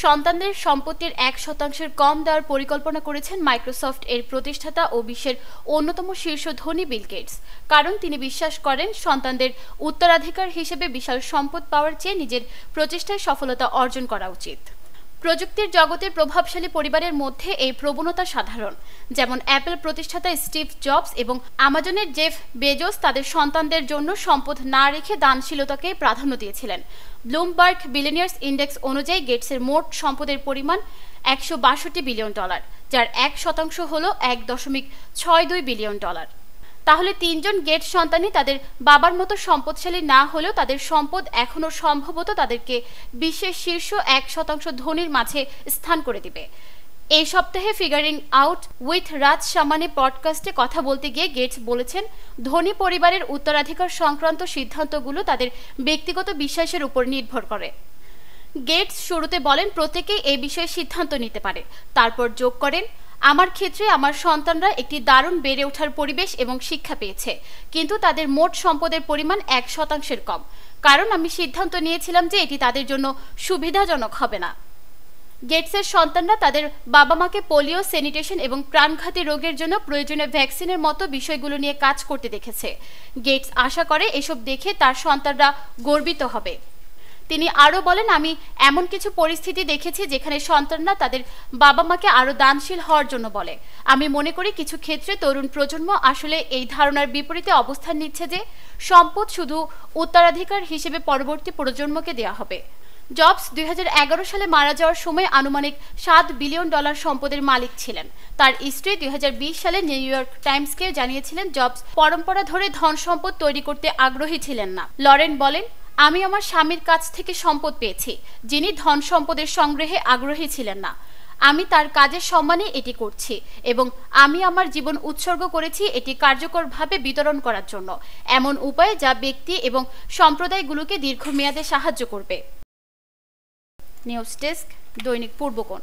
সন্তানদের সম্পত্তির 1% কম দেওয়ার পরিকল্পনা করেছেন মাইক্রোসফট এর প্রতিষ্ঠাতা ও বিশ্বের অন্যতম শীর্ষ ধনী বিল গেটস। কারণ তিনি বিশ্বাস করেন সন্তানদের উত্তরাধিকার হিসেবে বিশাল সম্পদ পাওয়ার চেয়ে নিজের প্রচেষ্টায় সফলতা অর্জন করা উচিত। প্রযুক্তির জগতের প্রভাবশালী পরিবারের মধ্যে এই প্রবণতা সাধারণ। যেমন অ্যাপল প্রতিষ্ঠাতা স্টিভ জবস এবং আমাজনের জেফ বেজোস তাদের সন্তানদের জন্য সম্পদ না রেখে দানশীলতাকে প্রাধান্য দিয়েছিলেন। ব্লুমবার্গ বিলিয়নিয়ার্স ইন্ডেক্স অনুযায়ী গেটসের মোট সম্পদের পরিমাণ $162 বিলিয়ন, যার 1% হল $1.62 বিলিয়ন। তাহলে 3 জন গেটস সন্তানই তাদের বাবার মতো সম্পদশালী না হলেও তাদের সম্পদ এখনও সম্ভবত তাদেরকে বিশ্বের শীর্ষ 1% ধনীর মাঝে স্থান করে দিবে। এই সপ্তাহে ফিগারিং আউট উইথ রাজ শামানি পডকাস্টে কথা বলতে গিয়ে গেটস বলেছেন, ধনী পরিবারের উত্তরাধিকার সংক্রান্ত সিদ্ধান্তগুলো তাদের ব্যক্তিগত বিশ্বাসের উপর নির্ভর করে। গেটস শুরুতে বলেন, প্রত্যেকেই এই বিষয়ে সিদ্ধান্ত নিতে পারে। তারপর যোগ করেন, আমার ক্ষেত্রে আমার সন্তানরা একটি দারুণ বেড়ে ওঠার পরিবেশ এবং শিক্ষা পেয়েছে, কিন্তু তাদের মোট সম্পদের পরিমাণ 1% কম, কারণ আমি সিদ্ধান্ত নিয়েছিলাম যে এটি তাদের জন্য সুবিধাজনক হবে না। গেটসের সন্তানরা তাদের বাবা মাকে পোলিও, স্যানিটেশন এবং প্রাণঘাতী রোগের জন্য প্রয়োজনীয় ভ্যাকসিনের মতো বিষয়গুলো নিয়ে কাজ করতে দেখেছে। গেটস আশা করে এসব দেখে তার সন্তানরা গর্বিত হবে। তিনি আরও বলেন, আমি এমন কিছু পরিস্থিতি দেখেছি যেখানে সন্তানরা তাদের বাবা মাকে আরও দানশীল হওয়ার জন্য বলে। আমি মনে করি কিছু ক্ষেত্রে তরুণ প্রজন্ম আসলে এই ধারণার বিপরীতে অবস্থান নিচ্ছে যে সম্পদ শুধু উত্তরাধিকার হিসেবে পরবর্তী প্রজন্মকে দেওয়া হবে। জবস 2011 সালে মারা যাওয়ার সময় আনুমানিক $7 বিলিয়ন সম্পদের মালিক ছিলেন। তার স্ত্রী 2020 সালে নিউ ইয়র্ক টাইমসকে জানিয়েছিলেন জবস পরম্পরা ধরে ধন সম্পদ তৈরি করতে আগ্রহী ছিলেন না। লরেন বলেন, আমি আমার স্বামীর কাছ থেকে সম্পদ পেয়েছি, যিনি ধন সম্পদের সংগ্রহে আগ্রহী ছিলেন না। আমি তার কাজের সম্মানে এটি করছি এবং আমি আমার জীবন উৎসর্গ করেছি এটি কার্যকরভাবে বিতরণ করার জন্য, এমন উপায়ে যা ব্যক্তি এবং সম্প্রদায়গুলোকে দীর্ঘমেয়াদে সাহায্য করবে। নিউজ ডেস্ক, দৈনিক পূর্বকোণ।